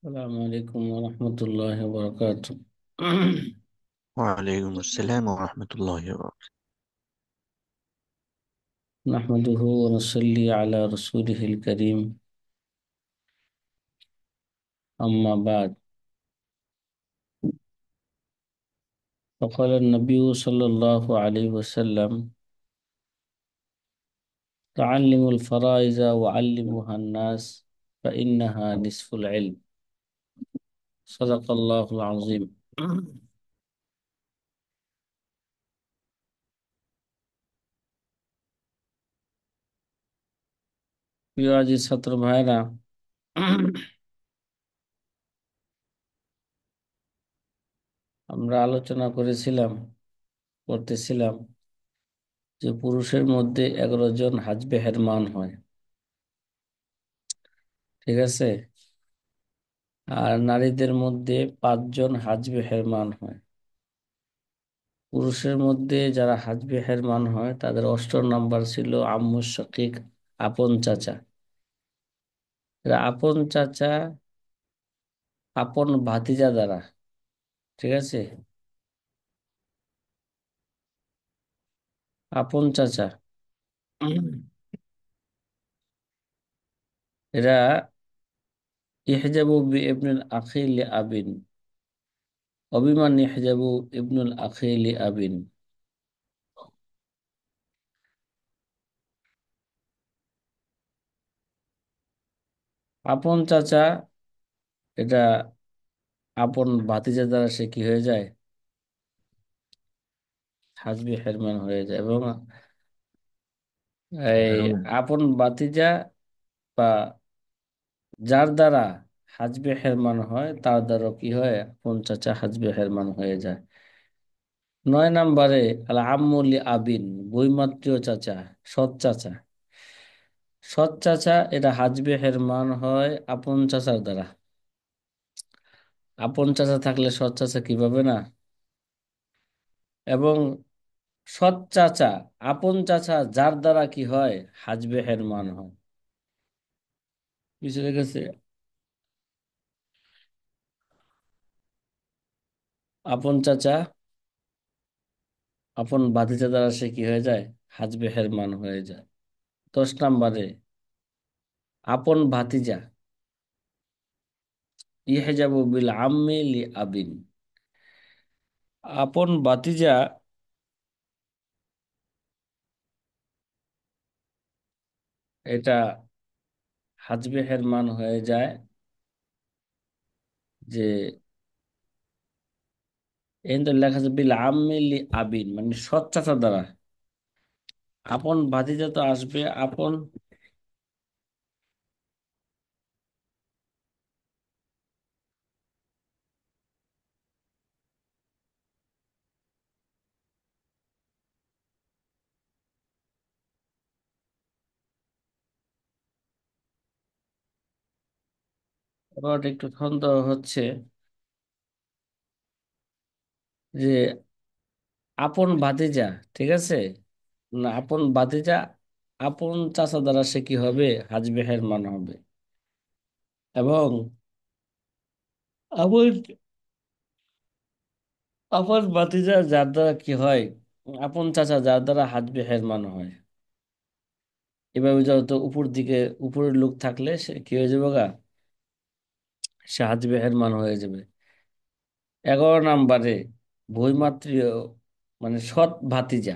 السلام عليكم ورحمة الله وبركاته. وعليكم السلام ورحمة الله وبركاته. نحمده ونصلي على رسوله الكريم. أما بعد، فقال النبي صلى الله عليه وسلم: تعلموا الفرائض وعلموها الناس فإنها نصف العلم. صدق الله العظيم. প্রিয় আজি ছাত্র ভাইরা, আমরা আলোচনা করতেছিলাম যে পুরুষের মধ্যে 11 জন হাজবে হেরমান হয়। ঠিক আছে। আর নারীদের মধ্যে 5 জন হাজবে হেরমান হয়। পুরুষের মধ্যে যারা হাজবে হেরমান হয় তাদের অষ্টম নাম্বার ছিল আম্মু শাকিক, আপন চাচা। এরা আপন চাচা, আপন ভাতিজা দ্বারা। ঠিক আছে। আপন চাচা, এরা ইহজাবু বি ইবনুল আখি লি আবিন, অবিমান ইহজাবু ইবনুল আখি লি আবিন। আপন চাচা, এটা আপন ভাতিজা দ্বারা সে কি হয়ে যায়? হাজবে হেরমান হয়ে যায়। এবং এই আপন ভাতিজা বা যার দ্বারা হাজবে হেরমান হয় তার দ্বারা কি হয়? আপন চাচা হাজবে হেরমান হয়ে যায়। 9 নম্বরে আল আম্মুলি আবিন, বৈমাত্রীয় চাচা, সৎ চাচা। সৎ চাচা এটা হাজবে হেরমান হয় আপন চাচার দ্বারা। আপন চাচা থাকলে সৎ চাচা কি পাবে না? এবং সৎ চাচা, আপন চাচা যার দ্বারা কি হয়? হাজবে হেরমান হয়। বুঝে গেছে? আপন চাচা, আপন ভাতিজা দ্বারা সে কি হয়ে যায়? হাজবে হেরমান হয়ে যায়। 10 নম্বরে আপন ভাতিজা, ইহজাবু বিল আম্মি লি আবিন। আপন ভাতিজা, এটা হাজবে হেরমান হয়ে যায় যে এই তো লেখা আছে বিল আম্মি লি আবিন, মানে সৎ চাচা দ্বারা। আপন ভাতিজা তো আসবে আপন, আবার একটু সন্দেহ হচ্ছে যে আপন ভাতিজা, ঠিক আছে, না আপন ভাতিজা আপন চাচা দ্বারা সে কি হবে? হাজবে হেরমান হবে। এবং আপন আপন ভাতিজা যার দ্বারা কি হয়? আপন চাচা যার দ্বারা হাজবে হেরমান হয়। এভাবে যত উপর দিকে উপরের লোক থাকলে সে কি হয়ে যাবে গা? সে হাজবে হেরমান হয়ে যাবে। 11 নম্বরে বৈমাত্রীয়, মানে সৎ ভাতিজা।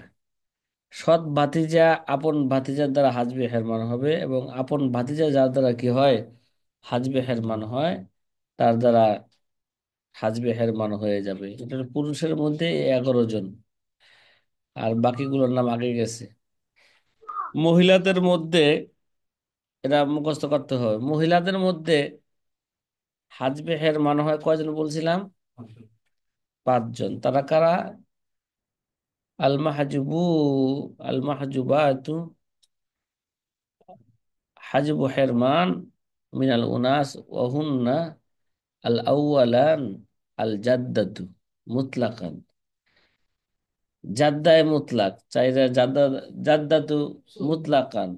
সৎ ভাতিজা আপন ভাতিজার দ্বারা হাজবে হেরমান হবে, এবং আপন ভাতিজা যার দ্বারা কি হয়? হাজবে হেরমান হয়, তার দ্বারা হাজবে হেরমান হয়ে যাবে। এটা পুরুষের মধ্যে 11 জন, আর বাকিগুলোর নাম আগে গেছে। মহিলাদের মধ্যে এটা মুখস্থ করতে হবে। মহিলাদের মধ্যে হাজবে হেরমান হয় কয়জন বলছিলাম? 5 জন। তারা কারা? আল মাহজুবু, আল মাহজুবাতু, হাজবু হেরমান মিনাল উনাস ওয়াহুন্না আল আউয়ালান আল জাদ্দাতু মুতলাকান। জাদ্দায় মুতলাক চাইরা জাদ্দা, জাদ্দাতু মুতলাকান,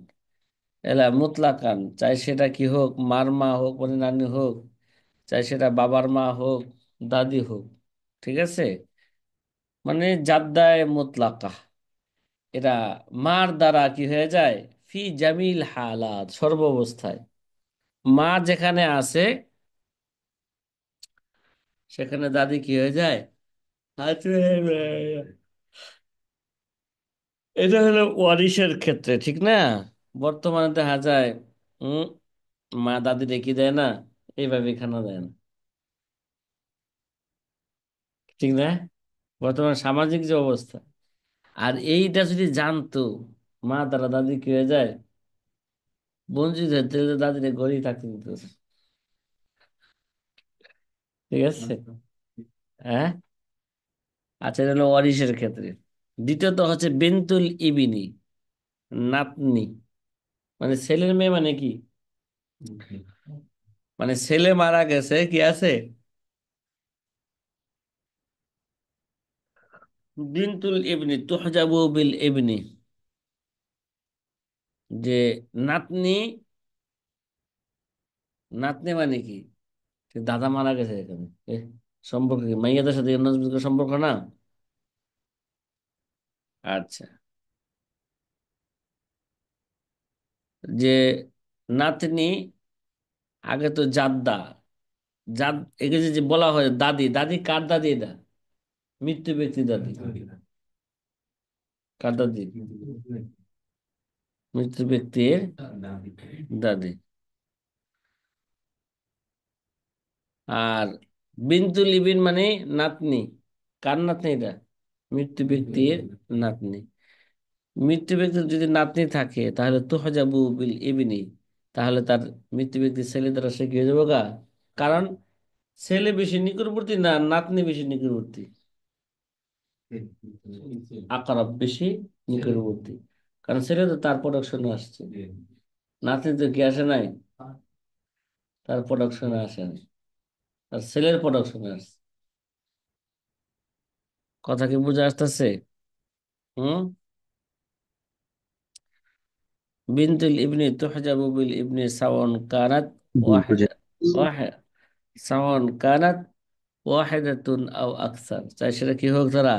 এলা মুতলাকান চাই সেটা কি হোক, মার মা হোক মানে নানি হোক, চাই সেটা বাবার মা হোক, দাদি হোক, ঠিক আছে, মানে জাদ্দায়ে মুতলাকা, এরা মার দ্বারা কি হয়ে যায়, ফি জামিল হালাত, সর্বাবস্থায় মা যেখানে আছে সেখানে দাদি কি হয়ে যায়, হাজবে হয়ে যায়। এটা হলো ওয়ারিশের ক্ষেত্রে, ঠিক না? বর্তমানে দেখা যায় হম মা দাদি রেখে দেয় না, এইভাবে খানা দেয় না, ঠিক না? বর্তমান সামাজিক যে অবস্থা, আর এইটা যদি জানতো মা তারা দাদি কি হয়ে যায়, বঞ্চিত হয়ে, তাহলে তো দাদিরে ঘরেই থাকতে দিত না। ঠিক আছে। হ্যাঁ। আচ্ছা, এটা হলো ওয়ারিশের ক্ষেত্রে। দ্বিতীয়ত হচ্ছে বেন্তুল ইবিনি, নাতনি, মানে ছেলের মেয়ে, মানে কি, মানে ছেলে মারা গেছে, কি আছে, বিনতুল ইবনি তুহজাবু বিল ইবনি, যে নাতনি, নাতনি মানে কি, যে দাদা মারা গেছে এখানে, এ, সম্পর্ক কি মাইয়াদের সাথে এর নজরুলের সম্পর্ক না? আচ্ছা, যে নাতনি, আগে তো জাদ্দা, জাদ, একে যে যে বলা হয় দাদি, দাদি কার দাদি এটা, মৃত্যু ব্যক্তি দাদি, কার দাদি, মৃত্যু ব্যক্তির দাদি। আর বিনতুল ইবিন মানে নাতনি, কার নাতনি এটা, মৃত্যু ব্যক্তির নাতনি। মৃত্যু ব্যক্তির যদি নাতনি থাকে তাহলে তুহজাবু বিল ইবিনি, তাহলে তার মৃত্যু ব্যক্তির ছেলে দ্বারা সে কি হয়ে যাবে গা, কারণ ছেলে বেশি নিকটবর্তী না নাতনি বেশি নিকটবর্তী, আকরাব বেশি নিকটবর্তী, কারণ ছেলে তো তার প্রোডাকশনে আসছে, নাতনি তো কি আসে নাই, তার প্রোডাকশনে আসে নাই, তার ছেলের প্রোডাকশনে আসছে। কথা কি বুঝে আসতেছে? হুম। বিনতুল ইবনি তুহজাবু বিল ইবনি সাওয়ান কানাত জি ওয়াহিদ, বুঝে। ওয়াহিদ, সাওয়ান কানাত ওয়াহিদাতুন আও আকসার, চাই সেটা কি হোক, তারা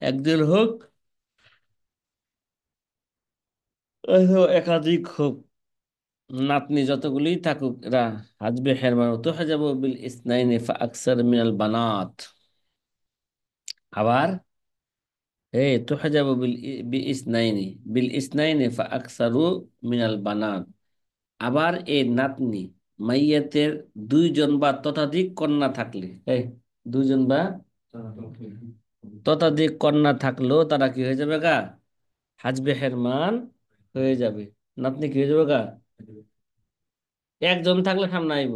একজন হোক অথবা একাধিক হোক, নাতনি যতগুলি থাকুক এরা হাজবে হেরমান তুহজাবু বিল ইসনাইনি ফা আকসার মিনাল বানাত। আবার তুহজাবু বি ইসনাইনি, বিল ইসনাইনি ফা আকসারু মিনাল বানাত। আবার এই নাতনি মাইয়াতের দুইজন বা ততোধিক কন্যা থাকলে, এই দুইজন বা ততোধিক কন্যা থাকলেও তারা কি হয়ে যাবে গা, হাজবে হেরমান হয়ে যাবে, নাতনি কি হয়ে যাবে গা, একজন থাকলে সামনে আইব,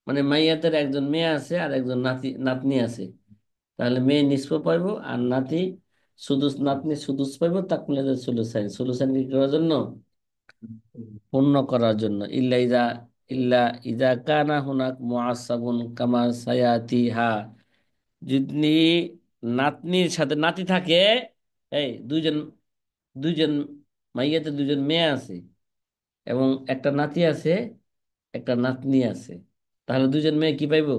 মানে মাইয়াতের একজন মেয়ে আছে আর একজন নাতনি আছে, তাহলে মেয়ে নিষ্প পাইবো আর নাতি সুদুস, নাতনি সুদুস পাইবো, তাকমিলাতুল সুলুসাইন, সুলুসাইন কি করার জন্য, পূর্ণ করার জন্য, ইল্লা ইজা কানা হুনাক মুআসসাবুন কামা সায়াতি হা, যদি নাতনির সাথে নাতি থাকে, এই দুইজন, দুইজন মাইয়াতে দুইজন মেয়ে আছে এবং একটা নাতি আছে, একটা নাতনি আছে, তাহলে দুইজন মেয়ে কি পাইবো,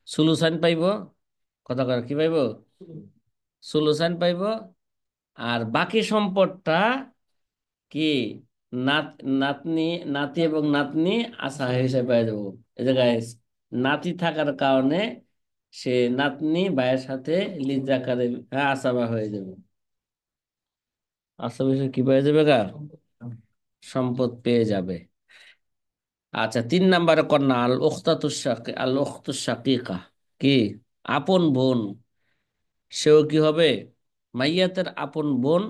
সুলুসান পাইবো, কথা কর কি পাইবো, সুলুসান পাইবো। আর বাকি সম্পদটা কি, নাত, নাতনি, নাতি এবং নাতনি আসা হিসেবে পেয়ে যাবো। এই জায়গায় নাতি থাকার কারণে সে নাতনি ভাইয়ের সাথে লিজ আকারে, হ্যাঁ, আসাবা হয়ে যাবে, আসাবা হিসেবে কি পেয়ে যাবে গা, সম্পদ পেয়ে যাবে। আচ্ছা, 3 নম্বরে কন্যা আল উখতাতু শাকি, আল উখতু শাকিকা, কি, আপন বোন, সেও কি হবে, মাইয়াতের আপন বোন,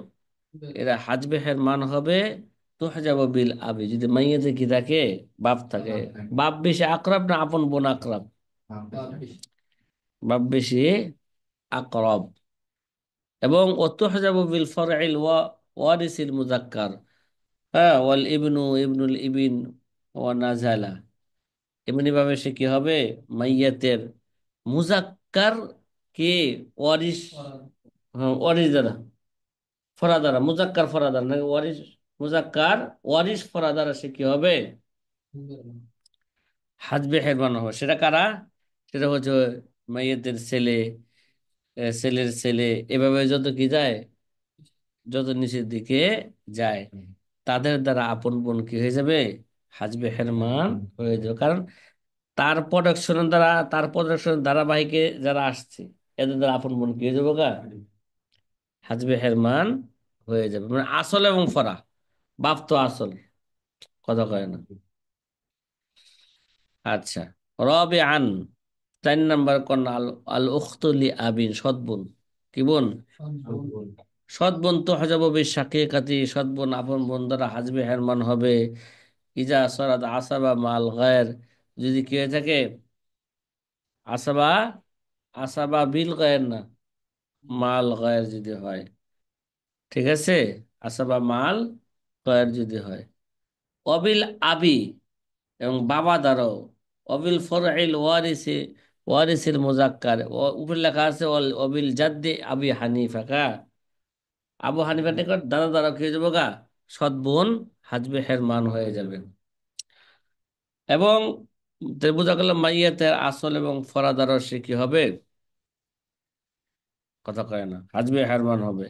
এরা হাজবেহের মান হবে তুহজাবু বিল আবি, যদি মাইয়াতে কি থাকে, বাপ থাকে, বাপ বেশি আকরাব না আপন বোন আকরাব, বাপ বেশি আকরাব। এবং ও তুহজাবু বিল ফরইল ওয়ারিসিল মুজাক্কার, হ্যাঁ, ওয়াল ইবনু ইবনুল ইবিন ওয়া নাজালা, এমনি ভাবে সে কি হবে, মাইয়াতের মুজাক্কার, কি, ওয়ারিস, হ্যাঁ, ওয়ারিস দ্বারা, ফরাদারা, মুজাক্কার ফরাদার নাকি ওয়ারিস, মুজাক্কার ওয়ারিস ফরাদারা সে কি হবে, হাজবে হেরমান হবে, সেটা কারা? সেটা হচ্ছে মাইয়াতের ছেলে, ছেলের ছেলে, এভাবে যত কি যায়, যত নিচের দিকে যায়, তাদের দ্বারা আপন বোন কি হয়ে যাবে? হাজবে হেরমান হয়ে যাবে। কারণ তার প্রোডাকশনের ধারাবাহিকে যারা আসছে, এদের দ্বারা আপন বোন কি হয়ে যাবে গা? হাজবে হেরমান হয়ে যাবে। মানে আসল এবং ফরা, বাপ তো আসল, কথা কয় না। আচ্ছা, রবে আন, 4 নম্বর কন্যা, আল আল উখতুলি আবিন, সৎ বোন। কি বোন? সৎ বোন তো হজাববে শাকিকাতি, সৎ বোন আপন বোন দ্বারা হাজবে হেরমান হবে। ইজা সরাদ আসাবা মাল গায়ের, যদি কি হয়ে থাকে, আসাবা, আসাবা বিল গায়ের না, মাল গায়ের যদি হয়, ঠিক আছে, আসাবা মাল গায়ের যদি হয়। অবিল আবি, এবং বাবা দ্বারাও। অবিল ফরইল ওয়ারিসি, ওয়ারিসিল মুজাক্কার, উপরে লেখা আছে অবিল জাদ্দি আবি হানিফা কা, আবু হানিফা নিকট দাদা দ্বারা কি হয়ে যাবো গা? সৎ বোন হাজবে হেরমান হয়ে যাবে। এবং বোঝা গেল মাইয়াতের আসল এবং ফরাদারও সে কি হবে? কথা কয় না, হাজবে হেরমান হবে।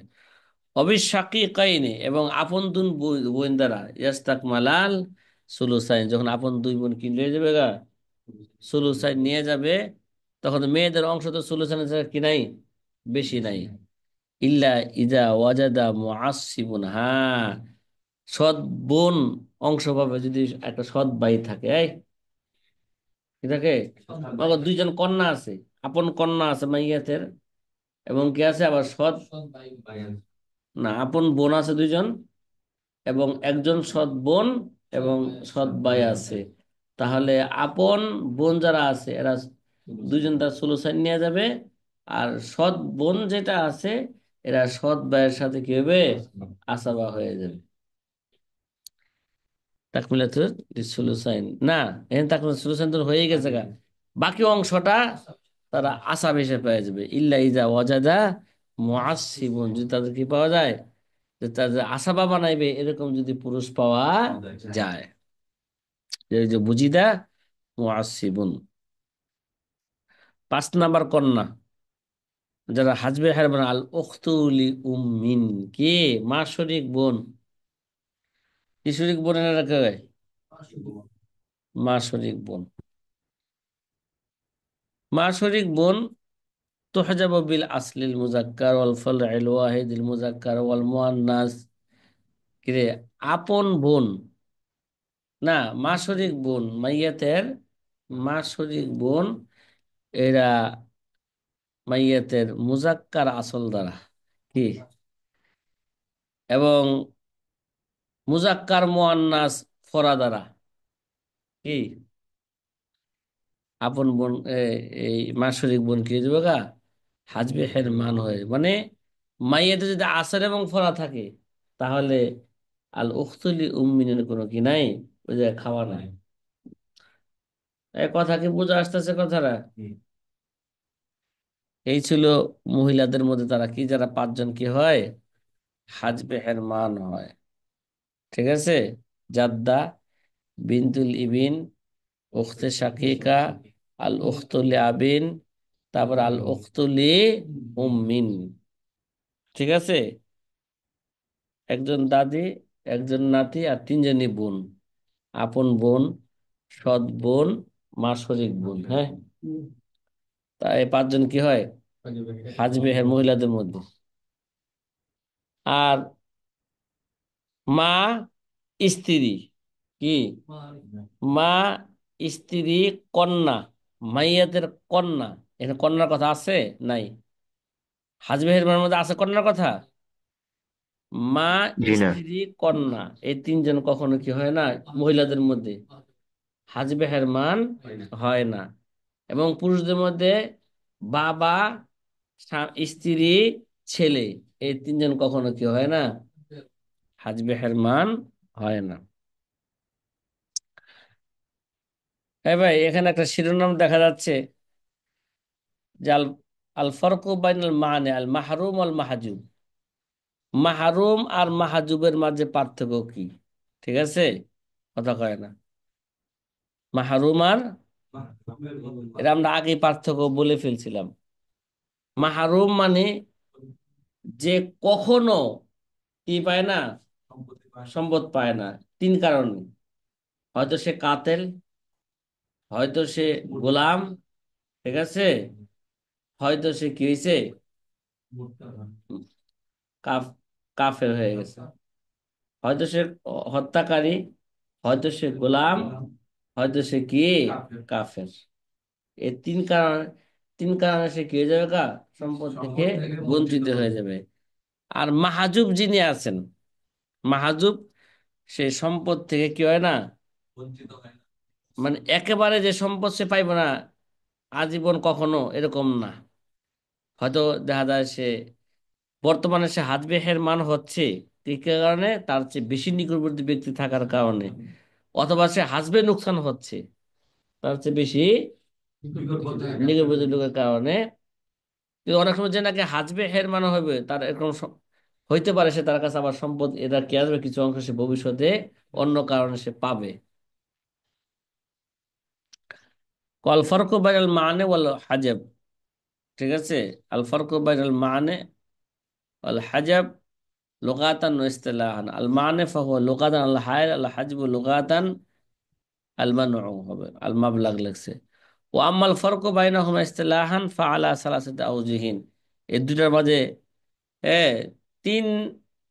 অবিশাকি কাইনে, এবং আপন দুন বোন দ্বারা ইয়াস্তাক মালাল সুলুসাইন, যখন আপন দুই বোন কি নিয়ে যাবে গা? সুলুসাইন নিয়ে যাবে, তখন মেয়েদের অংশ তো সুলুসাইনের জায়গা কি নাই, বেশি নাই। ইল্লা ইজা ওয়াজাদা মুআসসিবুন, হ্যাঁ, সৎ বোন অংশ পাবে যদি একটা সৎ ভাই থাকে। এই কি থাকে? মগর দুইজন কন্যা আছে, আপন কন্যা আছে মাইয়াতের, এবং কি আছে আবার সৎ, না, আপন বোন আছে দুইজন, এবং একজন সৎ বোন এবং সৎ ভাই আছে। তাহলে আপন বোন যারা আছে এরা দুইজন তার সুলুসান নিয়ে যাবে, আর সৎ বোন যেটা আছে এরা সৎ ভাইয়ের সাথে কি হবে? আসাবা হয়ে যাবে। তাকমিলাতুল সুলুসাইন না, এখানে তাকমিলাতুল সুলুসাইন তো হয়ে গেছে গা, বাকি অংশটা তারা আসাব হিসেবে পেয়ে যাবে। ইল্লা ইজা ওয়াজাদা মুআসসিবুন, যদি তাদের কি পাওয়া যায়, যে তাদের আসাবা বানাইবে এরকম যদি পুরুষ পাওয়া যায়। এই যে বুজিদা মুআসসিবুন। 5 নম্বর কন্যা, যারা হাজবে হারবান, আল উখতুলি উম্মিন, কে? মা শরিক বোন। কি শরিক বোনের রাখা হয়? মা শরিক বোন। মা শরিক বোন তুহজাবু বিল আসলিল মুজাক্কার ওয়াল ফারইল ওয়াহিদিল মুজাক্কার ওয়াল মুআন্নাস। কিরে, আপন বোন না, মা শরিক বোন মাইয়াতের, মা শরিক বোন এরা মাইয়াতের মুজাক্কার আসল দ্বারা কি, এবং মুজাক্কার মুআন্নাস ফরা দ্বারা কি, আপন বোন এই মাসরিক বোন কি হয়ে যাবে গা? হাজবে হের মান হয়ে, মানে মাইয়াতে যদি আসর এবং ফরা থাকে, তাহলে আল উখতুলি উম্মিনের কোনো কি নাই, ওই যে খাওয়া নাই। এই কথা কি বুঝে আসতেছে কথাটা? এই ছিল মহিলাদের মধ্যে তারা কি, যারা 5 জন কি হয়, হাজবে হের মান হয়। ঠিক আছে, জাদ্দা, বিনতুল ইবিন, উখতে শাকিকা, আল উখতুল আবিন, তারপর আল উখতুলি উম্মিন। ঠিক আছে, একজন দাদি, একজন নাতি, আর 3জনই বোন, আপন বোন, সৎ বোন, মাসরিক বোন। হ্যাঁ, তা এই 5 জন কি হয়? হাজবে হ্যাঁ মহিলাদের মধ্যে। আর মা স্ত্রী কি, মা স্ত্রী কন্যা, মাইয়াদের কন্যা, এখানে কন্যার কথা আছে নাই? হাজবেহের মধ্যে আছে কন্যার কথা। মা জি না। স্ত্রী কন্যা, এই 3জন কখনো কি হয় না মহিলাদের মধ্যে? হাজবে মান হয় না। এবং পুরুষদের মধ্যে বাবা, স্ত্রী, ছেলে, এই 3জন কখনো কি হয় না? হাজবে মান হয় না। হ্যাঁ ভাই, এখানে একটা শিরোনাম দেখা যাচ্ছে যে আল আল ফরকু বাইনাল মানে আল মাহরুম আল মাহজুব, মাহরুম আর মাহজুবের মাঝে পার্থক্য কি? ঠিক আছে, কথা কয় না। মাহরুম আর, এটা আমরা আগে পার্থক্য বলে ফেলছিলাম। মাহরুম মানে যে কখনো কি পায় না, সম্পদ পায় না। তিন কারণে: হয়তো সে কাতেল, হয়তো সে গোলাম, ঠিক আছে, হয়তো সে কি হয়েছে, কাফ কাফের হয়ে গেছে। হয়তো সে হত্যাকারী, হয়তো সে গোলাম, হয়তো সে কি, কাফের। এই তিন কারণে সে কি হয়ে যাবে, সম্পদ থেকে বঞ্চিত হয়ে যাবে। আর মাহাজুব যিনি আছেন, মাহাজুব, সে সম্পদ থেকে কি হয় না, মানে একেবারে যে সম্পদ সে পাইব না আজীবন কখনো, এরকম না। হয়তো দেখা যায় সে বর্তমানে সে হাজবেহের মান হচ্ছে, কি কারণে, তার চেয়ে বেশি নিকটবর্তী ব্যক্তি থাকার কারণে, অথবা সে হাসবে নোকসান হচ্ছে তার চেয়ে বেশি নিকটবর্তী লোকের কারণে। কিন্তু অনেক সময় যে নাকি হাজবে হের মানে হবে, তার এরকম হইতে পারে সে তার কাছে আবার সম্পদ এটা কি আসবে, কিছু অংশ সে ভবিষ্যতে অন্য কারণে সে পাবে। কল ফারকু বাইনাল মানে ওয়াল হাজাব, ঠিক আছে। আল ফারকু বাইনাল মানে ওয়াল হাজাব লুগাতান ওয়া ইসতিলাহান। আল মানে ফাহুয়া লুগাতান আল হায়র, আল হাজবু লুগাতান আল মানউ হবে, আল মাবলাগ লেগছে। ও আম্মাল ফারকু বাইনাহুমা ইসতিলাহান ফাআলা সালাসাতি আওজিহিন। এই দুটার মাঝে তিন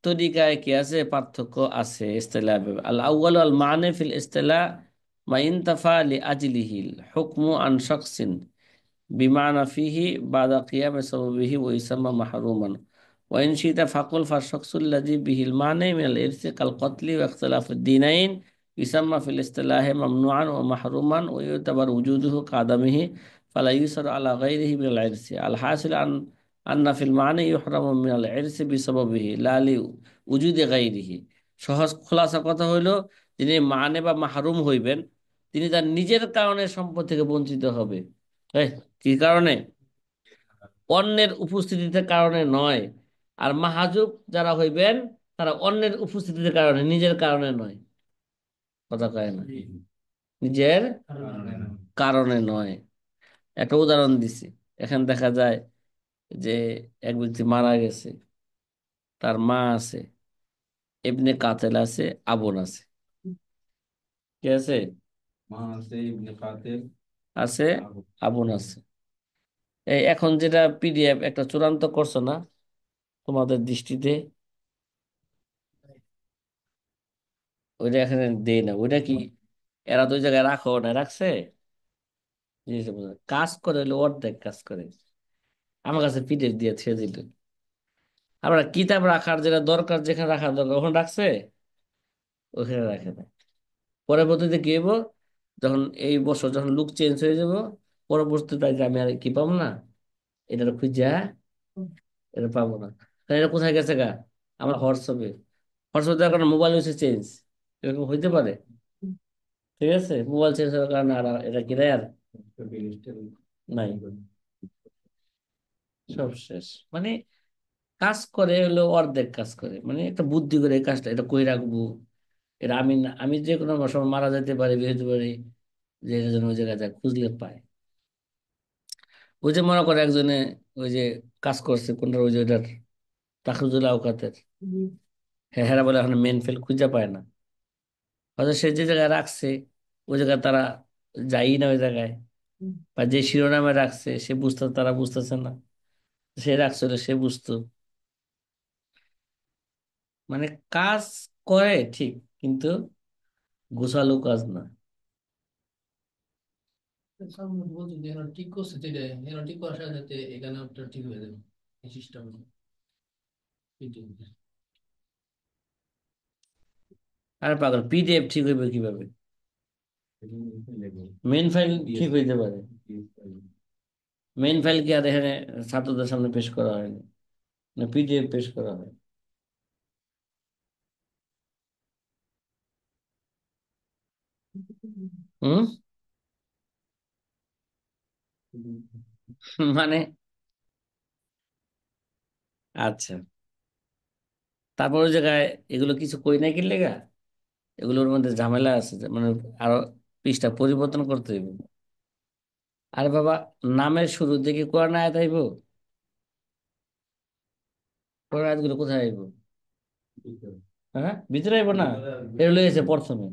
তরিকায় কি আছে, পার্থক্য আছে ইসতিলাহ। আল আউয়াল আল মানে ফিল ইসতিলাহ মা ইনতাফা লি আজলিহিল হুকমু আন শাখসিন বিমানা ফিহি বাদা কিয়াম সাবাবিহি ওয়া ইসাম্মা মাহরুমান। ওয়াইন শিতা ফাকুল ফাশাকসুল্লাযী বিহিল মানে মিনাল ইরসি কাল কতলি ওয়া ইখতিলাফুদ দীনাইন ইসাম্মা ফিল ইসতিলাহি মামনুআন ওয়া মাহরুমান ওয়া ইউতাবার উজুদুহু কাদামিহি ফালা ইউসার আলা গায়রিহি মিনাল ইরসি আল হাসিল আন্না ফিল মানে ইউহরামু মিনাল ইরসি বিসাবাবিহি লা লি উজুদি গায়রিহি। সহজ খোলাসা কথা হইল, যিনি মানে বা মাহরুম হইবেন, তিনি তার নিজের কারণে সম্পদ থেকে বঞ্চিত হবে। এই, কি কারণে? অন্যের উপস্থিতিতে কারণে নয়। আর মাহাজুব যারা হইবেন, তারা অন্যের উপস্থিতিতে কারণে, নিজের কারণে নয়। কথা কয় না, নিজের কারণে নয়। একটা উদাহরণ দিছি। এখানে দেখা যায় যে এক ব্যক্তি মারা গেছে, তার মা আছে, ইবনে কাতেল আছে, আবুন আছে, কি আছে, আছে, আবুন আছে। এই এখন যেটা পিডিএফ একটা চূড়ান্ত করছো না তোমাদের দৃষ্টিতে, ওইটা এখানে দেই না। ওইটা কি এরা দুই জায়গায় রাখো না, রাখছে? জিনিসটা বোঝা কাজ করে হলে অর্ধেক কাজ করে। আমার কাছে পিডিএফ দিয়ে ছেড়ে দিল। আমরা কিতাব রাখার যেটা দরকার, যেখানে রাখার দরকার ওখানে রাখছে, ওখানে রাখে না। পরবর্তীতে কি হইব, যখন এই বছর যখন লুক চেঞ্জ হয়ে যাব, পরবর্তীতে আমি আর কি পাবো না, এটা খুঁজা এটা পাবো না। কারণ এটা কোথায় গেছে গা, আমার হোয়াটসঅ্যাপে। হোয়াটসঅ্যাপে এখন মোবাইল হচ্ছে চেঞ্জ, এরকম হইতে পারে। ঠিক আছে, মোবাইল চেঞ্জ হওয়ার কারণে আর এটা কি আর নাই, সব শেষ। মানে কাজ করে হলো অর্ধেক কাজ করে, মানে একটা বুদ্ধি করে এই কাজটা এটা কই রাখবো। এটা আমি যে কোনো সময় মারা যেতে পারি, বেরোতে পারি, যে এটা যেন ওই জায়গায় যায় খুঁজলে পায়। ওই যে মনে করে একজনে ওই যে কাজ করছে কোনটা, ওই যে ওইটার তাকরুজুল আওকাতের, হ্যাঁ হ্যাঁ বলে এখন মেন ফেল খুঁজে পায় না। হয়তো সে যে জায়গায় রাখছে ওই জায়গায় তারা যাই না ওই জায়গায়, বা যে শিরোনামে রাখছে সে বুঝতে, তারা বুঝতেছে না। সে রাখছিল সে বুঝতো। মানে কাজ করে ঠিক, কিন্তু গোছালো কাজ না। বলছি যে এরা ঠিক করছে তো এটা, এরা ঠিক করার সাথে সাথে এখানে আপনার ঠিক হয়ে যাবে এই সিস্টেম। আর পাগল, পিডিএফ ঠিক হইবে কিভাবে? মেন ফাইল ঠিক হইতে পারে, মেন ফাইল কি আর এখানে ছাত্রদের সামনে পেশ করা হয়নি, না পিডিএফ পেশ করা হয়? হুম। মানে আচ্ছা, তারপর ওই জায়গায় এগুলো কিছু কই না কি লেগা, এগুলোর মধ্যে ঝামেলা আছে যে, মানে আরো পৃষ্ঠা পরিবর্তন করতে হইব। আর বাবা, নামের শুরু থেকে কোরআন আয়াত আইব? কোরআন আয়াতগুলো কোথায় আইব? হ্যাঁ, ভিতরে আইব না? এটা লইছে প্রথমে।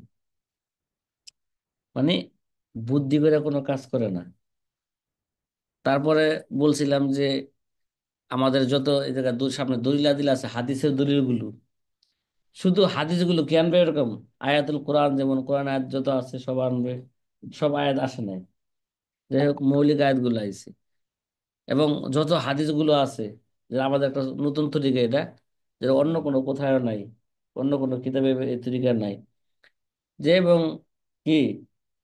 মানে বুদ্ধি করে কোনো কাজ করে না। তারপরে বলছিলাম যে আমাদের যত এই জায়গায় সামনে দলিল আদিল আছে, হাদিসের দলিলগুলো, শুধু হাদিসগুলো কি আনবে এরকম? আয়াতুল কোরআন, যেমন কোরআন আয়াত যত আছে সব আনবে? সব আয়াত আসে নাই। যাই হোক, মৌলিক আয়াতগুলো আইছে। এবং যত হাদিসগুলো আছে, যে আমাদের একটা নতুন তরিকা এটা, যেটা অন্য কোনো কোথাও নাই, অন্য কোনো কিতাবে এই তরিকা নাই। যে এবং কি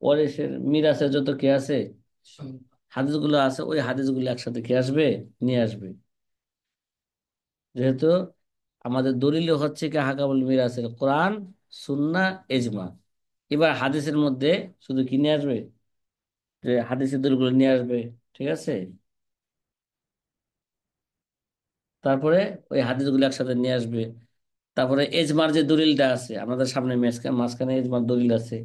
ওয়ারিসের মিরাসের যত কি আছে, হাদিসগুলো আছে, ওই হাদিসগুলো একসাথে কি আসবে, নিয়ে আসবে। যেহেতু আমাদের দলিল হচ্ছে কি হাকামুল মিরাসের কোরআন, সুন্নাহ, ইজমা। এবার হাদিসের মধ্যে শুধু কি নিয়ে আসবে, যে হাদিসের দলিলগুলো নিয়ে আসবে। ঠিক আছে? তারপরে ওই হাদিসগুলো একসাথে নিয়ে আসবে। তারপরে এজমার যে দলিলটা আছে আমাদের সামনে, মাঝখানে এজমার দলিল আছে।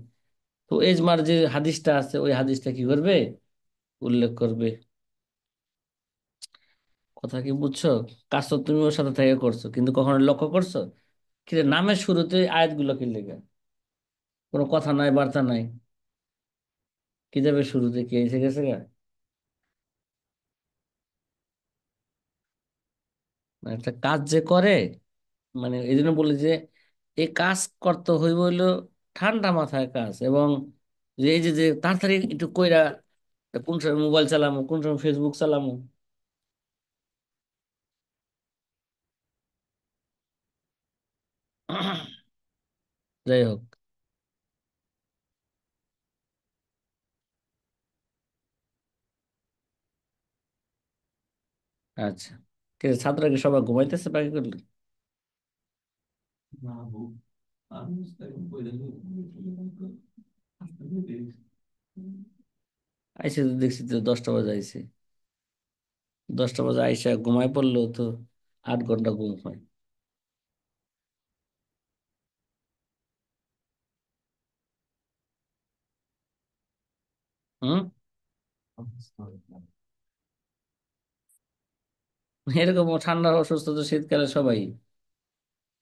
তো এজমার যে হাদিসটা আছে, ওই হাদিসটা কি করবে, উল্লেখ করবে। কথা কি বুঝছো? কাজ তো তুমি ওর সাথে থেকে করছো, কিন্তু কখনো লক্ষ্য করছো কি রে, নামের শুরুতে আয়াতগুলো কি লেগে? কোনো কথা নাই, বার্তা নাই। কি যাবে শুরুতে, কি এসে গেছে গা? মানে একটা কাজ যে করে, মানে এই জন্য বলি যে এই কাজ করতে হইব হইলো ঠান্ডা মাথায় কাজ। এবং যে এই যে যে তাড়াতাড়ি একটু কইরা, কোন সময় মোবাইল চালামো, কোন সময় ফেসবুক চালামো। যাই হোক। আচ্ছা, ঠিক আছে। ছাত্ররা কি সবাই ঘুমাইতেছে বাকি করলে? আইসে তো দেখছি তো 10টা বাজে আইসে। 10টা বাজে আইসা ঘুমায় পড়লেও তো 8 ঘন্টা ঘুম হয়। হুম। এরকম ঠান্ডা অসুস্থ তো শীতকালে সবাই,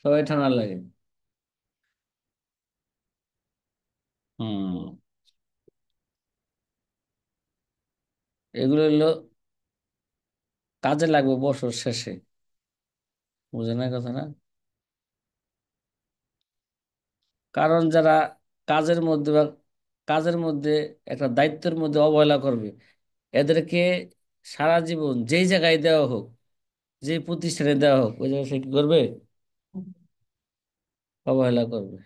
সবাই ঠান্ডা লাগে। হুম। এগুলো হলো কাজে লাগবে বছর শেষে। বুঝে না কথা না? কারণ যারা কাজের মধ্যে বা কাজের মধ্যে একটা দায়িত্বের মধ্যে অবহেলা করবে, এদেরকে সারা জীবন যেই জায়গায় দেওয়া হোক, যে প্রতিষ্ঠানে দেওয়া হোক, ওই জায়গায় সে কি করবে, অবহেলা করবে।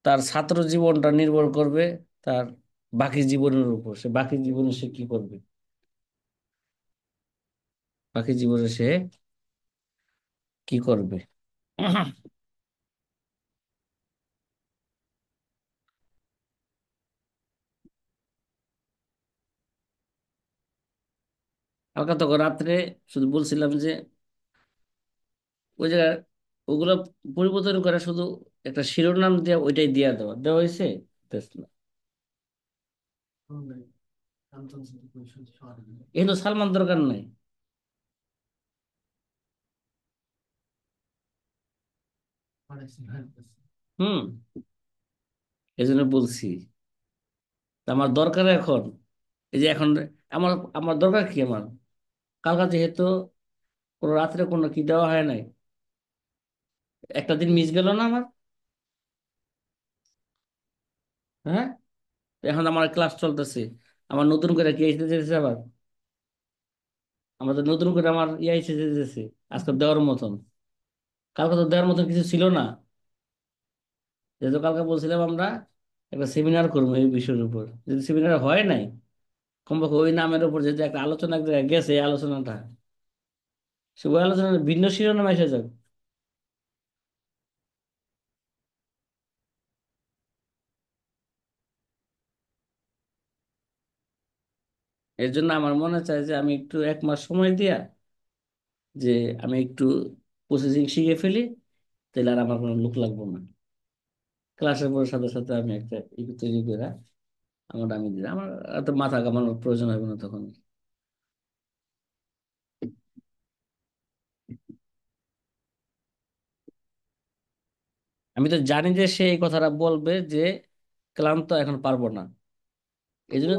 তার ছাত্র জীবনটা নির্ভর করবে তার বাকি জীবনের উপর। সে বাকি জীবনে সে কি করবে, বাকি জীবনে সে কি করবে। হালকা তখন রাত্রে শুধু বলছিলাম যে ওই জায়গায় ওগুলো পরিবর্তন করে, শুধু একটা শিরোনাম দিয়ে ওইটাই দিয়া দেওয়া হয়েছে। ব্যাস না। এই তো সালমান দরকার নাই। হুম। এই জন্য বলছি, তা আমার দরকার এখন, এই যে এখন আমার আমার দরকার কি আমার, কালকা যেহেতু কোনো রাত্রে কোনো কি দেওয়া হয় নাই, একটা দিন মিস গেল না আমার। হ্যাঁ। এখন আমার ক্লাস চলতেছে, আমার নতুন করে কি এসে যেতেছে আবার, আমাদের নতুন করে আমার ইয়ে এসে যেতেছে আজকে দেওয়ার মতন। কালকে তো দেওয়ার মতন কিছু ছিল না। যেহেতু কালকে বলছিলাম আমরা একটা সেমিনার করবো এই বিষয়ের উপর, যদি সেমিনার হয় নাই, কমপক্ষে ওই নামের উপর যদি একটা আলোচনা এক জায়গায় গেছে, এই আলোচনাটা, সে ওই আলোচনার ভিন্ন শিরোনাম এসে যাবে। এর জন্য আমার মনে চায় যে আমি একটু 1 মাস সময় দিয়া, যে আমি একটু প্রসেসিং শিখে ফেলি, তাহলে আর আমার কোনো লোক লাগবে না। ক্লাসের পর সাথে সাথে আমি একটা তৈরি করে আমি দিলাম। আমার এত মাথা কামানোর প্রয়োজন হবে না তখন। আমি তো জানি যে সে এই কথাটা বলবে যে ক্লান্ত, এখন পারবো না। এই জন্য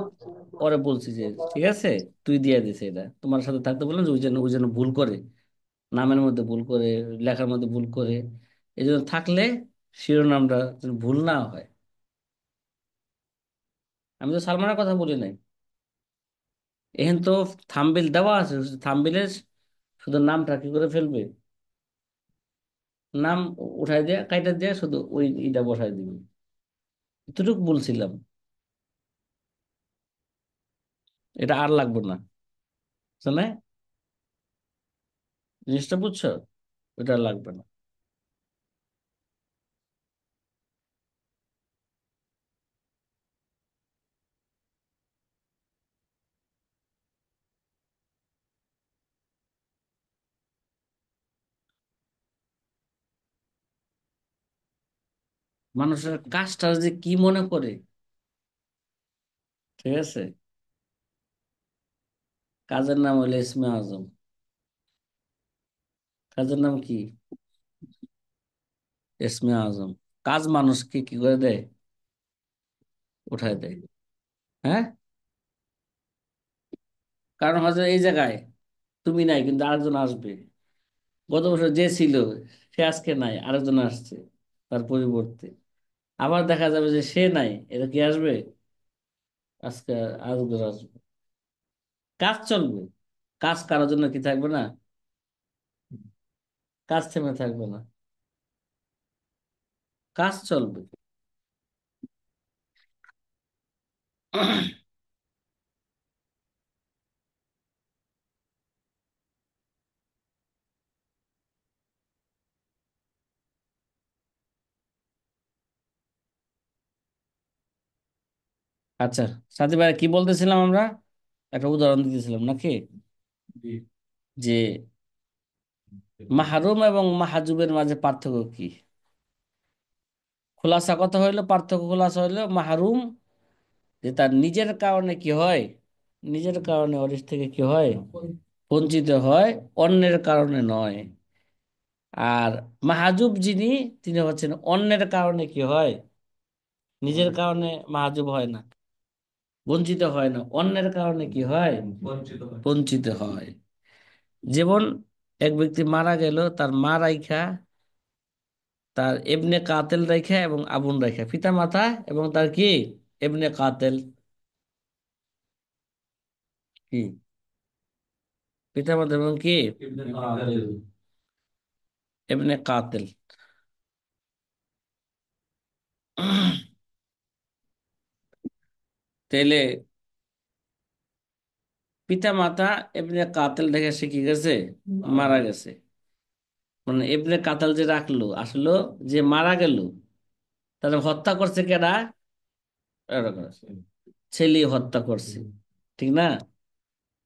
পরে বলছি যে ঠিক আছে, তুই দিয়ে দিছে এটা, তোমার সাথে থাকতে বললাম যে ওই জন্য ভুল করে, নামের মধ্যে ভুল করে, লেখার মধ্যে ভুল করে। এই জন্য থাকলে শিরোনামটা যেন ভুল না হয়। আমি তো সালমানের কথা বলি নাই। এখন তো থাম্বনেল দেওয়া আছে, থাম্বনেলে শুধু নামটা কি করে ফেলবে, নাম উঠাই দিয়ে কাইটা দিয়ে শুধু ওই ইটা বসাই দিবে। এতটুকু বলছিলাম, এটা আর লাগবে না। বুঝছো না? জিনিসটা বুঝছো? এটা আর লাগবে না। মানুষের কাজটা যে কি মনে করে, ঠিক আছে, কাজের নাম হলো ইসমে আজম। কাজের নাম কি? ইসমে আজম। কাজ মানুষকে কি করে দেয়? উঠায় দেয়। হ্যাঁ, কারণ হয়তো এই জায়গায় তুমি নাই কিন্তু আরেকজন আসবে। গত বছর যে ছিল সে আজকে নাই, আরেকজন আসছে তার পরিবর্তে। আবার দেখা যাবে যে সে নাই, এটা কি আসবে? আজকে আরেকজন আসবে। কাজ চলবে। কাজ কারোর জন্য কি থাকবে না? কাজ থেমে থাকবে না, কাজ চলবে। আচ্ছা, সাথী ভাই কি বলতেছিলাম আমরা? একটা উদাহরণ দিতেছিলাম নাকি, যে মাহরুম এবং মাহাজুবের মাঝে পার্থক্য কি? খোলাসা কথা হইলো, পার্থক্য খোলাসা হইলো মাহরুম যে তার নিজের কারণে কি হয়, নিজের কারণে ওর থেকে কি হয়, বঞ্চিত হয়, অন্যের কারণে নয়। আর মাহাজুব যিনি, তিনি হচ্ছেন অন্যের কারণে কি হয়, নিজের কারণে মাহাজুব হয় না, বঞ্চিত হয় না, অন্যের কারণে কি হয়, বঞ্চিত হয়। যেমন এক ব্যক্তি মারা গেল, তার মা রাইখা, তার এবনে কাতেল রাইখা এবং আবুন রাইখা, পিতা মাতা এবং তার কি এবনে কাতেল, কি পিতা মাতা এবং কি এবনে কাতেল। তাইলে পিতা মাতা এবনে কাতেল রেখে সে কি গেছে, মারা গেছে। মানে এবনে কাতাল যে রাখলো, আসলে যে মারা গেল তাদের হত্যা করছে কেডা? এরকম ছেলে হত্যা করছে, ঠিক না?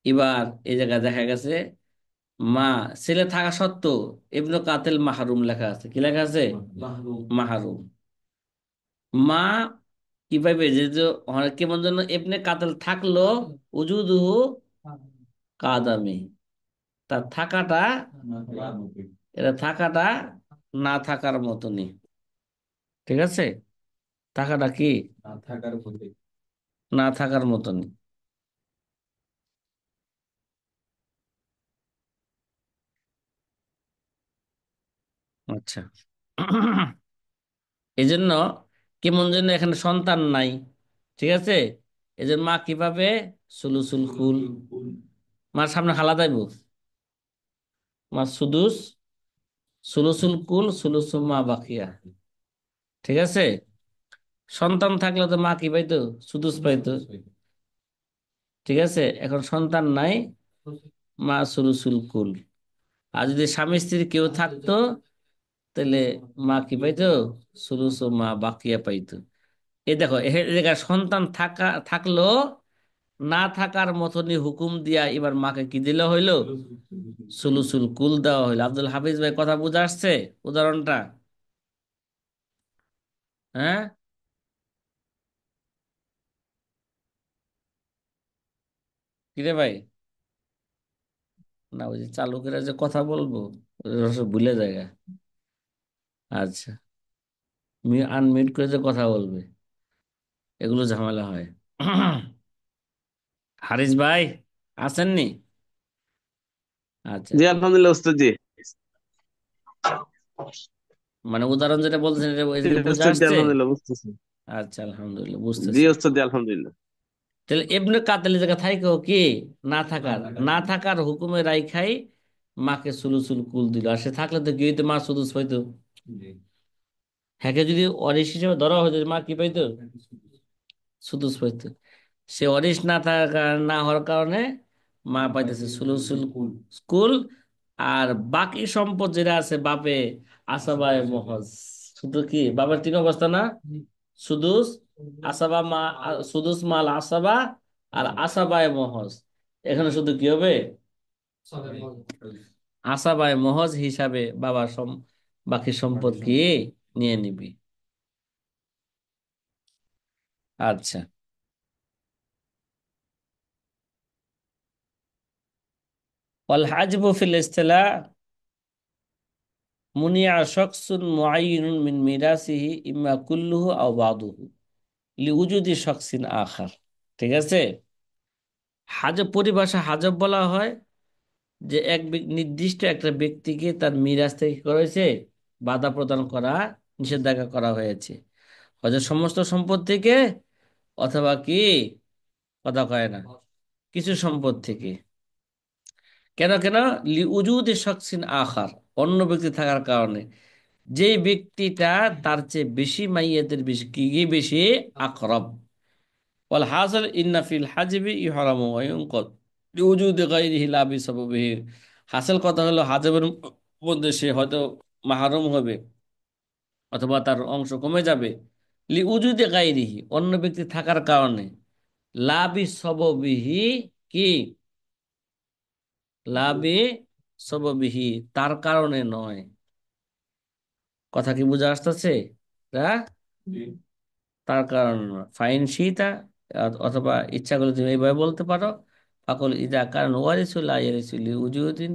এবার এই জায়গায় দেখা গেছে মা, ছেলে থাকা সত্ত্বেও ইবনে কাতেল মাহরুম লেখা আছে। কি লেখা আছে? মাহরুম। মা কি পাইবে যে যে কেমন যেন ইবনে কাতেল থাকলো, উজুদুহু কাদামি, তার থাকাটা, এটা থাকাটা না থাকার মতনই। ঠিক আছে, থাকাটা কি না থাকার মতনই। আচ্ছা। এই জন্য কেমন যেন এখানে সন্তান নাই, ঠিক আছে, এই জন্য মা কিভাবে সুলুসুল কুল, মার সামনে হালা যাইব, মা সুদুস সুলুসুল কুল সুলুসুল মা বাকিয়া। ঠিক আছে, সন্তান থাকলে তো মা কি পাইতো, সুদুস পাইতো। ঠিক আছে, এখন সন্তান নাই, মা সুলুসুল কুল। আর যদি স্বামী স্ত্রী কেউ থাকতো, তাহলে মা কি পাইতো, সুলুস মা বাকিয়া পাইতো। এই দেখো, এই জায়গায় সন্তান থাকলো, না থাকার মতনই হুকুম দিয়া এবার মাকে কি দিলে হইলো, সুলুসুল কুল দেওয়া হইলো। আব্দুল হাফিজ ভাই কথা বুঝে আসছে উদাহরণটা? হ্যাঁ, কিরে ভাই? না, ওই যে চালকেরা যে কথা বলবো ওরা সব ভুলে যায়। আচ্ছা, আনমিউট করে যে কথা বলবে এগুলো ঝামেলা হয়। হারিস ভাই আসেননি? আচ্ছা, জি আলহামদুলিল্লাহ উস্তাদ জি। মানে উদাহরণ যেটা বলছেন এটা জি এটা বুঝে উস্তাদ জি আসছে? আলহামদুলিল্লাহ বুঝতেছি। আচ্ছা, আলহামদুলিল্লাহ জি বুঝতেছি। উস্তাদ জি আলহামদুলিল্লাহ। তাহলে এমনি কাতালি জায়গা থাইকেও কি না থাকার, না থাকার হুকুমে রাইখাই মাকে সুলুসুল কুল দিল। আর সে থাকলে তো কি হইতো? মা সুদুস হইতো। হ্যাঁ, যদি অরিস হিসেবে ধরা হইতো মা কি পাইতো? সুদুস পাইতো। সে অরিস না থাকা না হওয়ার কারণে মা পাইতেছে সুলুসুল স্কুল। আর বাকি সম্পদ যেটা আছে বাপে আসাবায় মহজ। শুধু কি বাবার তিন অবস্থা না? সুদুস, আসাবা মা, সুদুস মাল আসাবা, আর আসাবায় মহজ। এখানে শুধু কি হবে? আসাবায় মহজ হিসাবে বাবার বাকি সম্পদ কি নিয়ে নিবি। আচ্ছা, ওয়াল হাজবু ফিল ইসতিলা মুনিয়া শখসুন মুআয়্যিনুন মিন মিরাসিহি ইম্মা কুল্লুহু আও বাদুহু লিউজুদি শখসিন আখার। ঠিক আছে? হাজব পরিভাষা হাজব বলা হয় যে নির্দিষ্ট একটা ব্যক্তিকে তার মিরাস থেকে কি করা হয়েছে? বাধা প্রদান করা, নিষেধাজ্ঞা করা হয়েছে। হয়তো সমস্ত সম্পদ থেকে, অথবা কি, কথা কয় না, কিছু সম্পদ থেকে। কেন কেন? লিউজুদি শখসিন আখার, অন্য ব্যক্তি থাকার কারণে। যে ব্যক্তিটা তার চেয়ে বেশি মাইয়াতের বেশি কি কি বেশি আকরব। ওয়াল হাসিল ইন্না ফিল হাজবি ইহরামু ওয়া ইউনকাদ লিউজুদি গায়রিহি লা বিসাবাবিহি। হাসিল কথা হলো হাজবের মধ্যে সে হয়তো মাহরুম হবে, অথবা তার অংশ কমে যাবে লিউজুদি গায়রিহি, অন্য ব্যক্তি থাকার কারণে। লা বিসাবাবিহি, কি? লা বিসাবাবিহি, তার কারণে নয়। কথা কি বুঝা আসতেছে? তার কারণ নয়। ফাইন শীতা, অথবা ইচ্ছা করলে তুমি এইভাবে বলতে পারো, ফাকুল ইদা কারণ ওয়ারিসু লা ইয়ারিসু লিউজুদিন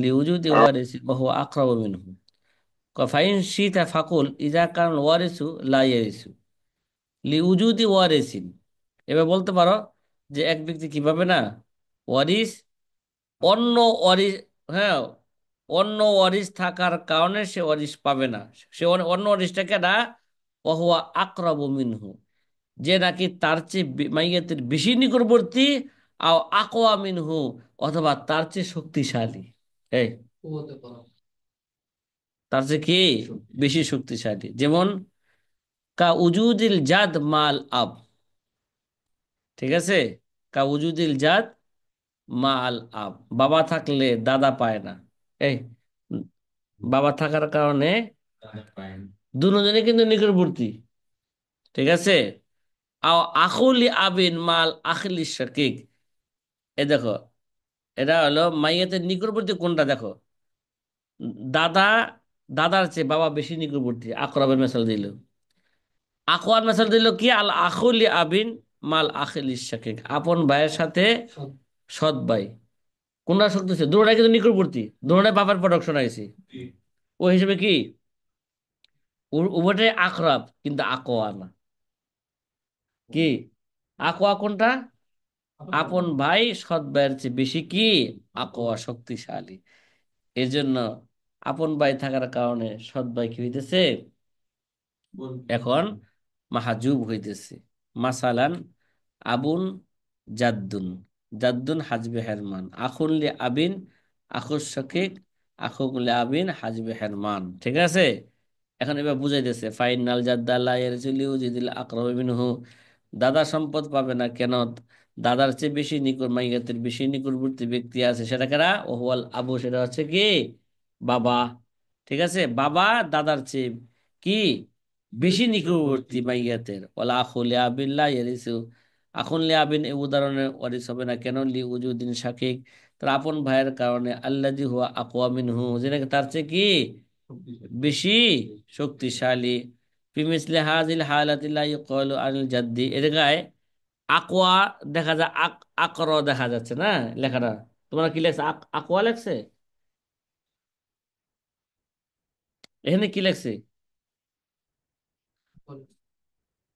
লিউজুদি ওয়ারিসি ওয়া হুয়া আকরাবু মিনহু। ফাইন শীতা ফাকুল ইদা কারণ ওয়ারিসু লা ইয়ারিসু লিউজুদি ওয়ারিসিন। এবার বলতে পারো যে এক ব্যক্তি কি পাবে না? ওয়ারিস, অন্য ওয়ারিস। হ্যাঁ, অন্য ওয়ারিস থাকার কারণে সে ওয়ারিস পাবে না। সে অন্য ওয়ারিসটাকে না, ওহুয়া আকরাবু মিনহু, যে নাকি তার চেয়ে মাইয়াতের বেশি নিকটবর্তী, আও আকওয়া মিনহু, অথবা তার চেয়ে শক্তিশালী। এই, ও হতে পারো। তার চেয়ে কি বেশি শক্তিশালী। যেমন কা উজুদিল জাদ মাল আব। ঠিক আছে? কা উজুদিল জাদ মাল আব, বাবা থাকলে দাদা পায় না। এই, উম, বাবা থাকার কারণে দুজনে কিন্তু নিকটবর্তী। ঠিক আছে? আও আখুলি আবিন মাল আখলি শাকিক। এ দেখো, এটা হলো মাইয়াতের নিকটবর্তী কোনটা দেখো? দাদা, দাদার চেয়ে বাবা বেশি নিকটবর্তী, আকরাবের মেসাল দিল। আকওয়ার মেসাল দিল কি? আল আখুলি আবিন মাল আখিল শাকিক, আপন ভাইয়ের সাথে সৎ ভাই। কোনটা শক্তি আছে? দুটোটাই কিন্তু নিকটবর্তী, দুটোটাই বাবার প্রোডাকশন আইছে। ওই হিসেবে কি উভয়টাই আকরাব, কিন্তু আকওয়া না। কি আকওয়া কোনটা? আপন ভাই সৎ ভাইয়ের চেয়ে বেশি কি আকওয়া, শক্তিশালী। এই জন্য আপন ভাই থাকার কারণে সৎ ভাই কি হইতেছে? এখন মাহাজুব হইতেছে। মাসালান আবুন জাদ্দুন, জাদ্দুন হাজবে হেরমান, আখুন লি আবিন আখুর শকিক আখুক লি আবিন হাজবে হেরমান। ঠিক আছে? এখন এবার বুঝাইতেছে ফাইনাল জাদ্দাল্লাহ ইয়ারসুলিউ জিদিল আকরাবু মিনহু, দাদা সম্পদ পাবে না কেন? দাদার চেয়ে বেশি নিকট, মাইয়াতের বেশি নিকটবর্তী ব্যক্তি আছে, সেটা কারা? ওহুয়াল আবু, সেটা হচ্ছে কি বাবা। ঠিক আছে? বাবা দাদার চেয়ে কি বেশি নিকটবর্তী মাইয়াতের। ওলা আখুল আবিল্লাহ ইয়ারিসু, আখুন লি আবিন এই উদাহরণে ওয়ারিস হবে না কেন? লি উজুদ্দিন শাকিক, তার আপন ভাইয়ের কারণে। আল্লাযী হুয়া আকওয়া মিনহু, যেটা তার চেয়ে কি বেশি শক্তিশালী। ফি মিসলি হাযিল হালাতি লা ইউকালু আনিল জাদ্দি, এর গায়ে আকওয়া দেখা যায়, আকর দেখা যাচ্ছে না লেখাটা। তোমরা কি লেখছে? আকওয়া লেখছে? এখানে কি লেখছে?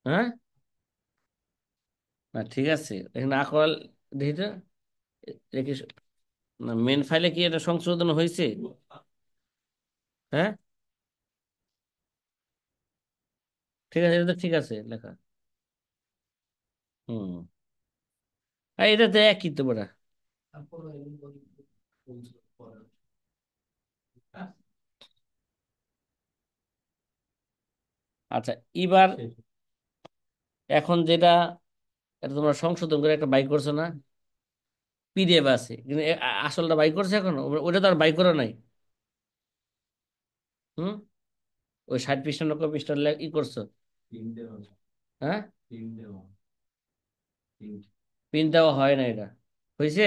হ্যাঁ, না ঠিক আছে, এখানে আকওয়া দেখি তো। এ কি না, মেন ফাইলে কি এটা সংশোধন হয়েছে? হ্যাঁ, ঠিক আছে, এটা তো ঠিক আছে লেখা। হুম, আর এটা তো একই তো বড়া। তারপর আচ্ছা, এবার এখন যেটা, এটা তোমরা সংশোধন করে একটা বাই করছো না, পিডিএফ আছে কিন্তু আসলটা বাই করছে এখন, ওটা তো আর বাই করা নাই। হুম, ওই 60 পৃষ্ঠা 90 পৃষ্ঠা ই করছো। হ্যাঁ, প্রিন্ট দেওয়া হয় না এটা, হয়েছে?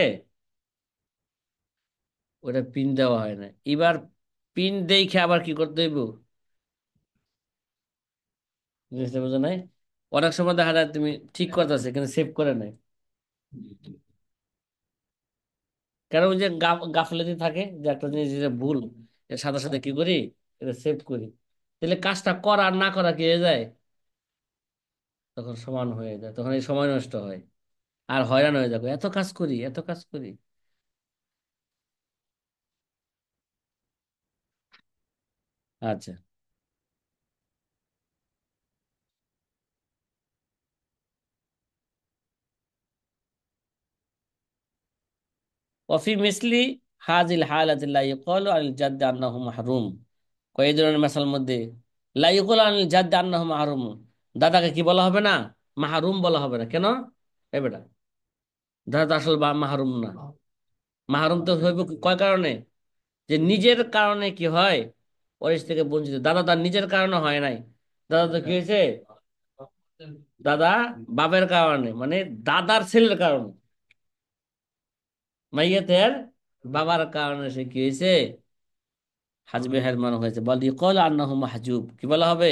ওটা প্রিন্ট দেওয়া হয় না। এবার প্রিন্ট দেখে আবার কি করতে হইব, জিনিসটা বোঝা নাই? অনেক সময় দেখা যায় তুমি ঠিক করতেছে কিন্তু সেভ করে নাই, কারণ ওই যে গাফলেতি থাকে যে একটা জিনিস যেটা ভুল, এর সাথে সাথে কি করি, এটা সেভ করি। তাহলে কাজটা করা আর না করা কি হয়ে যায়, তখন সমান হয়ে যায়, তখন এই সময় নষ্ট হয় আর হয়রান হয়ে যাবে, এত কাজ করি এত কাজ করি। আচ্ছা, ওফি মিসলি হাজিল হালাতি লা ইউকালু আনিল জাদ্দি আন্নাহু মাহরুম, কয় এই ধরনের মাসালার মধ্যে লা ইউকালু আনিল জাদ্দি আন্নাহু মাহরুম, দাদাকে কি বলা হবে না? মাহরুম বলা হবে না কেন? এই বেটা, দাদা তো আসল মাহরুম না। মাহরুম তো হইব কয় কারণে? যে নিজের কারণে কি হয়, ওয়ারিশ থেকে বঞ্চিত। দাদা তার নিজের কারণে হয় নাই, দাদা তো কি হয়েছে, দাদা বাপের কারণে, মানে দাদার ছেলের কারণে, মাইয়াতের বাবার কারণে সে কি হয়েছে, হাজবে হেরমান হয়েছে। বল ইকল আন্নাহু মাহজুব, কি বলা হবে?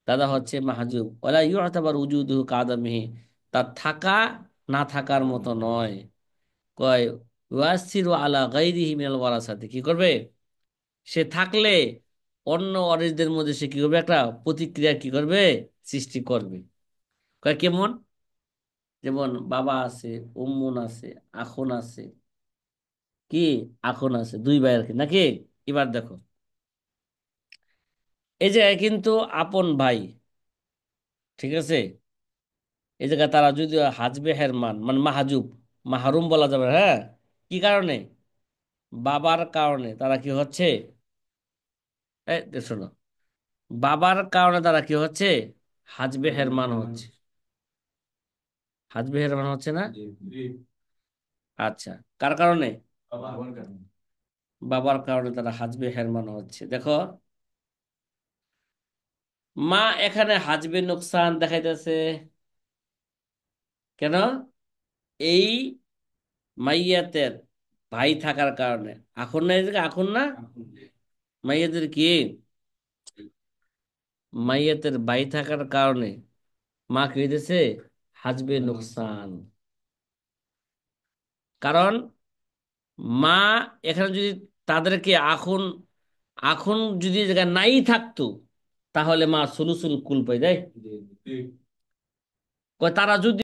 দাদা হচ্ছে মাহজুব। ওয়ালা ইউতাবার উজুদুহু কাদামিহি, তার থাকা না থাকার মতো নয়। কয় ওয়াসিরু আলা গায়রিহি মিনাল ওয়ারাসাতি, কি করবে? সে থাকলে অন্য ওয়ারিসদের মধ্যে সে কি করবে, একটা প্রতিক্রিয়া কি করবে, সৃষ্টি করবে। কয় কেমন? যেমন বাবা আছে, উম্মুন আছে, আখুন আছে, কি আখুন আছে, দুই ভাই আর কি নাকি। এবার দেখো, এই জায়গায় কিন্তু আপন ভাই, ঠিক আছে, এই জায়গায় তারা যদি হাজবে হেরমান মানে মাহাজুব, মাহরুম বলা যাবে, হ্যাঁ, কি কারণে? বাবার কারণে তারা কি হচ্ছে, এই শোনো, বাবার কারণে তারা কি হচ্ছে, হাজবে হেরমান হচ্ছে। হাজবে হেরমান হচ্ছে না? আচ্ছা, কার কারণে? বাবার কারণে তারা হাজবে হেরমান হচ্ছে। দেখো, মা এখানে হাজবে নোকসান দেখাইতেছে কেন? এই মাইয়াতের ভাই থাকার কারণে। এখন না, এদিকে এখন না, মাইয়াতের কি, মাইয়াতের ভাই থাকার কারণে মা কি হইতেছে, হাজবে নোকসান। কারণ মা এখানে যদি তাদেরকে এখন, এখন যদি এই জায়গায় নাই থাকতো, তাহলে মা সুলুসুল কুল পাই যায়। কয় তারা যদি